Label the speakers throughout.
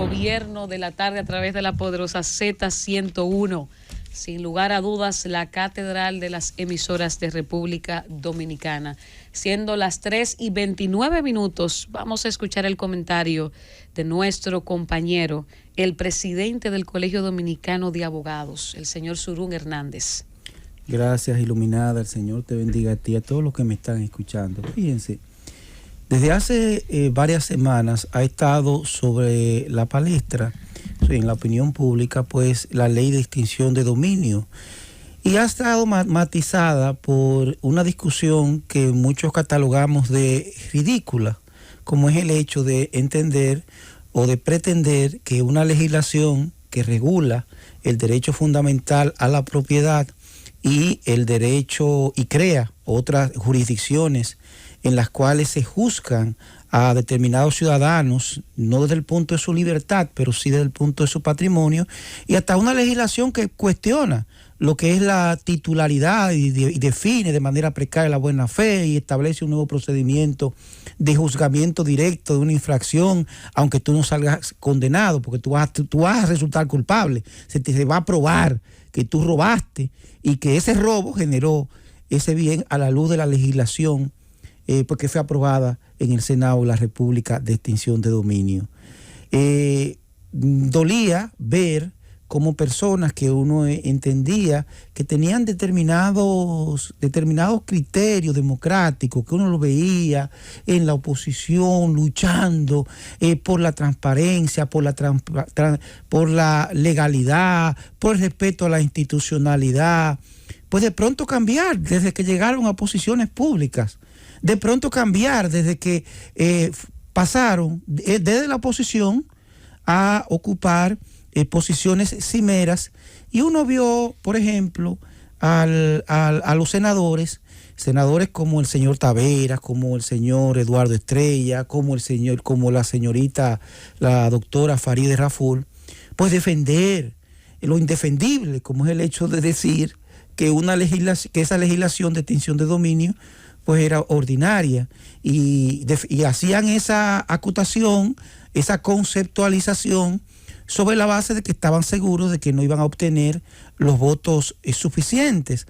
Speaker 1: Gobierno de la tarde a través de la poderosa Z101. Sin lugar a dudas, la catedral de las emisoras de República Dominicana. Siendo las 3:29, vamos a escuchar el comentario de nuestro compañero, el presidente del Colegio Dominicano de Abogados, el señor Surún Hernández.
Speaker 2: Gracias, iluminada. El Señor te bendiga a ti y a todos los que me están escuchando. Fíjense, desde hace varias semanas ha estado sobre la palestra, en la opinión pública, pues la ley de extinción de dominio. Y ha estado matizada por una discusión que muchos catalogamos de ridícula, como es el hecho de entender o de pretender que una legislación que regula el derecho fundamental a la propiedad y el derecho y crea otras jurisdicciones en las cuales se juzgan a determinados ciudadanos, no desde el punto de su libertad, pero sí desde el punto de su patrimonio, y hasta una legislación que cuestiona lo que es la titularidad y define de manera precaria la buena fe y establece un nuevo procedimiento de juzgamiento directo de una infracción, aunque tú no salgas condenado, porque tú vas a resultar culpable, se va a probar que tú robaste y que ese robo generó ese bien a la luz de la legislación, porque fue aprobada en el Senado de la República de extinción de dominio. Dolía ver cómo personas que uno entendía que tenían determinados criterios democráticos, que uno lo veía en la oposición luchando por la transparencia, por la legalidad, por el respeto a la institucionalidad, pues de pronto cambiar desde que llegaron a posiciones públicas. De pronto cambiar desde que pasaron desde la oposición a ocupar posiciones cimeras, y uno vio, por ejemplo, a los senadores como el señor Taveras, como el señor Eduardo Estrella, como la señorita, la doctora Farideh Raful, pues defender lo indefendible, como es el hecho de decir que esa legislación de extinción de dominio pues era ordinaria, y hacían esa acutación, esa conceptualización sobre la base de que estaban seguros de que no iban a obtener los votos suficientes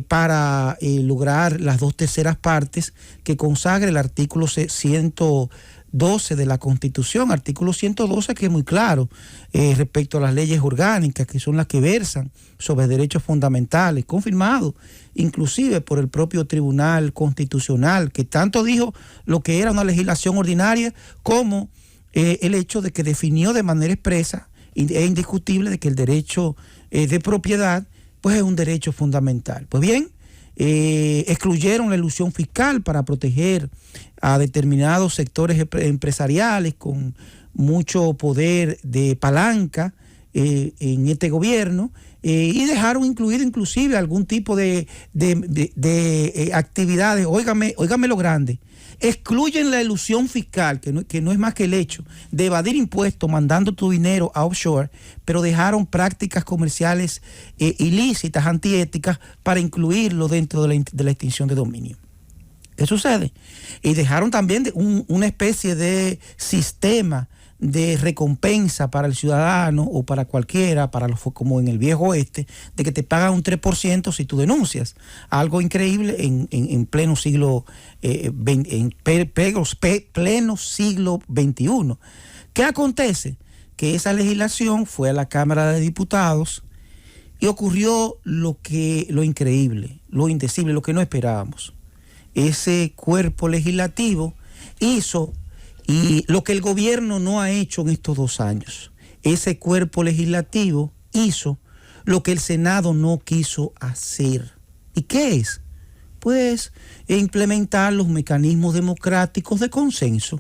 Speaker 2: para lograr las 2/3 partes que consagra el artículo 112 de la Constitución, artículo 112 que es muy claro respecto a las leyes orgánicas, que son las que versan sobre derechos fundamentales, confirmado inclusive por el propio Tribunal Constitucional, que tanto dijo lo que era una legislación ordinaria como el hecho de que definió de manera expresa e indiscutible de que el derecho de propiedad pues es un derecho fundamental. Pues bien, excluyeron la elusión fiscal para proteger a determinados sectores empresariales con mucho poder de palanca en este gobierno, y dejaron incluido inclusive algún tipo de actividades. Óigame lo grande. Excluyen la elusión fiscal, que no es más que el hecho de evadir impuestos mandando tu dinero a offshore, pero dejaron prácticas comerciales ilícitas, antiéticas, para incluirlo dentro de la extinción de dominio. ¿Qué sucede? Y dejaron también una especie de sistema de recompensa para el ciudadano o para cualquiera, como en el viejo oeste, de que te pagan un 3% si tú denuncias. Algo increíble en pleno siglo pleno siglo XXI. ¿Qué acontece? Que esa legislación fue a la Cámara de Diputados y ocurrió lo increíble, lo indecible, lo que no esperábamos. Ese cuerpo legislativo hizo y lo que el gobierno no ha hecho en estos 2 años. Ese cuerpo legislativo hizo lo que el Senado no quiso hacer. ¿Y qué es? Pues implementar los mecanismos democráticos de consenso.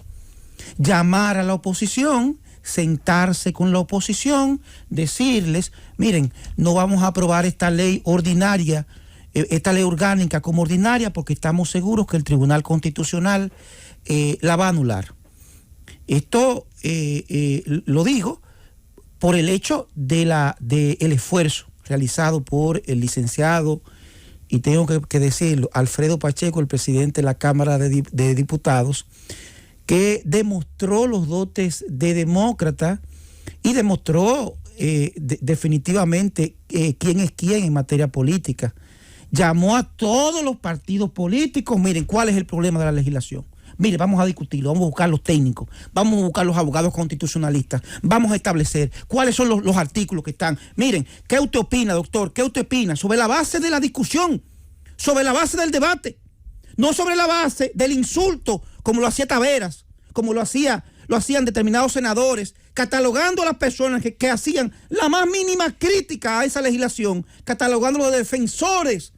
Speaker 2: Llamar a la oposición, sentarse con la oposición, decirles, miren, no vamos a aprobar esta ley ordinaria, esta ley orgánica como ordinaria, porque estamos seguros que el Tribunal Constitucional la va a anular. Esto lo digo por el hecho del esfuerzo realizado por el licenciado, y tengo que decirlo, Alfredo Pacheco, el presidente de la Cámara de Diputados, que demostró los dotes de demócrata y demostró definitivamente quién es quién en materia política. Llamó a todos los partidos políticos, miren, ¿cuál es el problema de la legislación? Mire, vamos a discutirlo, vamos a buscar los técnicos, vamos a buscar los abogados constitucionalistas, vamos a establecer cuáles son los artículos que están. Miren, ¿qué usted opina, doctor? ¿Qué usted opina? Sobre la base de la discusión, sobre la base del debate, no sobre la base del insulto, como lo hacía Taveras, como lo hacían determinados senadores, catalogando a las personas que hacían la más mínima crítica a esa legislación, catalogando a los defensores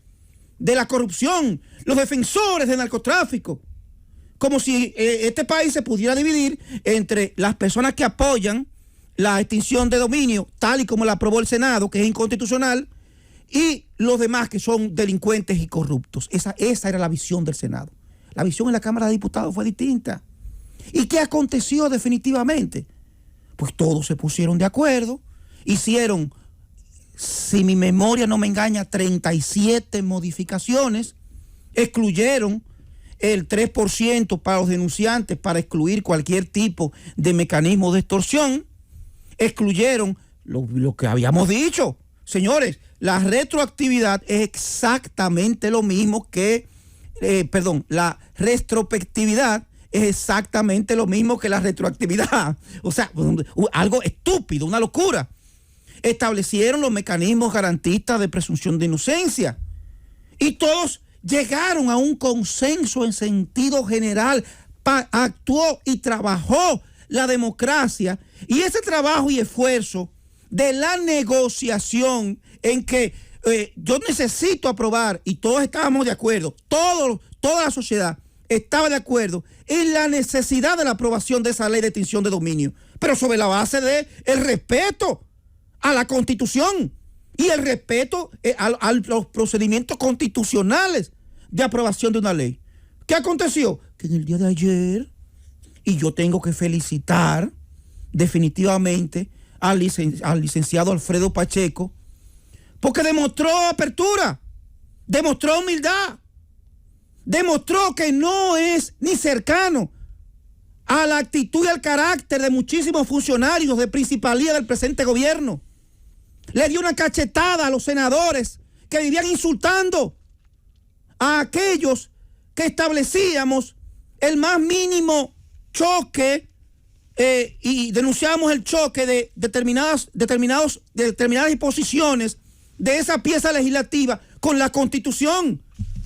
Speaker 2: de la corrupción, los defensores del narcotráfico, como si este país se pudiera dividir entre las personas que apoyan la extinción de dominio, tal y como la aprobó el Senado, que es inconstitucional, y los demás que son delincuentes y corruptos. Esa era la visión del Senado. La visión en la Cámara de Diputados fue distinta. ¿Y qué aconteció definitivamente? Pues todos se pusieron de acuerdo, hicieron, si mi memoria no me engaña, 37 modificaciones, excluyeron el 3% para los denunciantes para excluir cualquier tipo de mecanismo de extorsión, excluyeron lo que habíamos dicho. Señores, la retroactividad es exactamente lo mismo que, la retrospectividad es exactamente lo mismo que la retroactividad. O sea, algo estúpido, una locura. Establecieron los mecanismos garantistas de presunción de inocencia y todos llegaron a un consenso en sentido general. Actuó y trabajó la democracia, y ese trabajo y esfuerzo de la negociación en que yo necesito aprobar, y todos estábamos de acuerdo, toda la sociedad estaba de acuerdo en la necesidad de la aprobación de esa ley de extinción de dominio, pero sobre la base de el respeto a la Constitución y el respeto a los procedimientos constitucionales de aprobación de una ley. ¿Qué aconteció? Que en el día de ayer, y yo tengo que felicitar definitivamente al licenciado Alfredo Pacheco, porque demostró apertura, demostró humildad, demostró que no es ni cercano a la actitud y al carácter de muchísimos funcionarios de principalía del presente gobierno. Le dio una cachetada a los senadores que vivían insultando a aquellos que establecíamos el más mínimo choque y denunciamos el choque de determinadas disposiciones de esa pieza legislativa con la Constitución.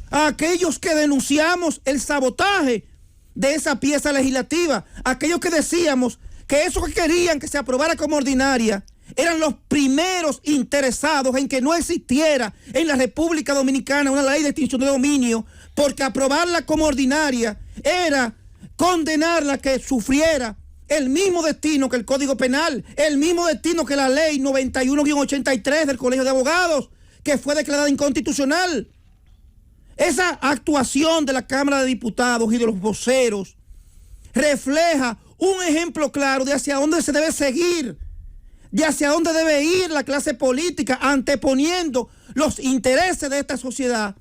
Speaker 2: A aquellos que denunciamos el sabotaje de esa pieza legislativa, aquellos que decíamos que eso que querían que se aprobara como ordinaria eran los primeros interesados en que no existiera en la República Dominicana una ley de extinción de dominio, porque aprobarla como ordinaria era condenarla a que sufriera el mismo destino que el Código Penal, el mismo destino que la ley 91-83 del Colegio de Abogados, que fue declarada inconstitucional. Esa actuación de la Cámara de Diputados y de los voceros refleja un ejemplo claro de hacia dónde se debe seguir, de hacia dónde debe ir la clase política, anteponiendo los intereses de esta sociedad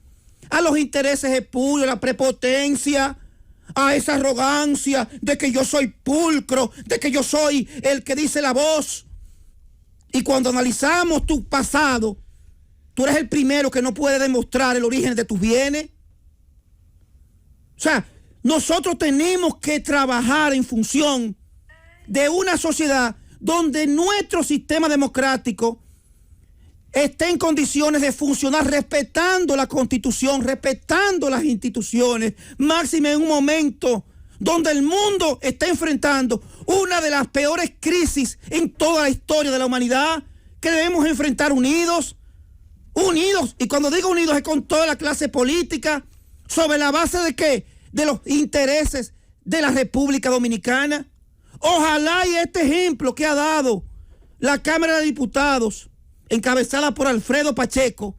Speaker 2: a los intereses espurios, a la prepotencia, a esa arrogancia de que yo soy pulcro, de que yo soy el que dice la voz. Y cuando analizamos tu pasado, tú eres el primero que no puede demostrar el origen de tus bienes. O sea, nosotros tenemos que trabajar en función de una sociedad donde nuestro sistema democrático esté en condiciones de funcionar respetando la Constitución, respetando las instituciones, máxime en un momento donde el mundo está enfrentando una de las peores crisis en toda la historia de la humanidad, que debemos enfrentar unidos, y cuando digo unidos es con toda la clase política, sobre la base de ¿qué? De los intereses de la República Dominicana. Ojalá y este ejemplo que ha dado la Cámara de Diputados, encabezada por Alfredo Pacheco,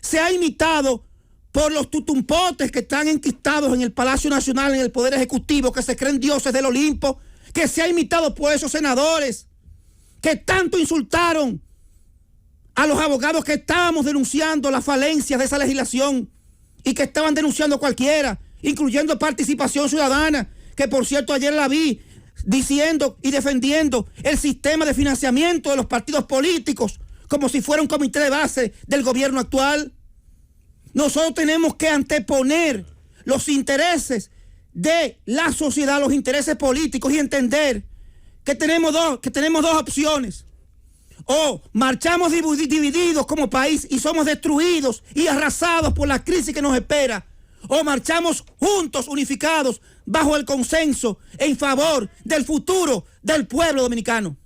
Speaker 2: sea imitado por los tutumpotes que están enquistados en el Palacio Nacional, en el Poder Ejecutivo, que se creen dioses del Olimpo, que sea imitado por esos senadores que tanto insultaron a los abogados que estábamos denunciando las falencias de esa legislación y que estaban denunciando a cualquiera, incluyendo Participación Ciudadana, que por cierto ayer la vi diciendo y defendiendo el sistema de financiamiento de los partidos políticos como si fuera un comité de base del gobierno actual. Nosotros tenemos que anteponer los intereses de la sociedad, los intereses políticos, y entender que tenemos dos opciones. O marchamos divididos como país y somos destruidos y arrasados por la crisis que nos espera, o marchamos juntos, unificados, bajo el consenso, en favor del futuro del pueblo dominicano.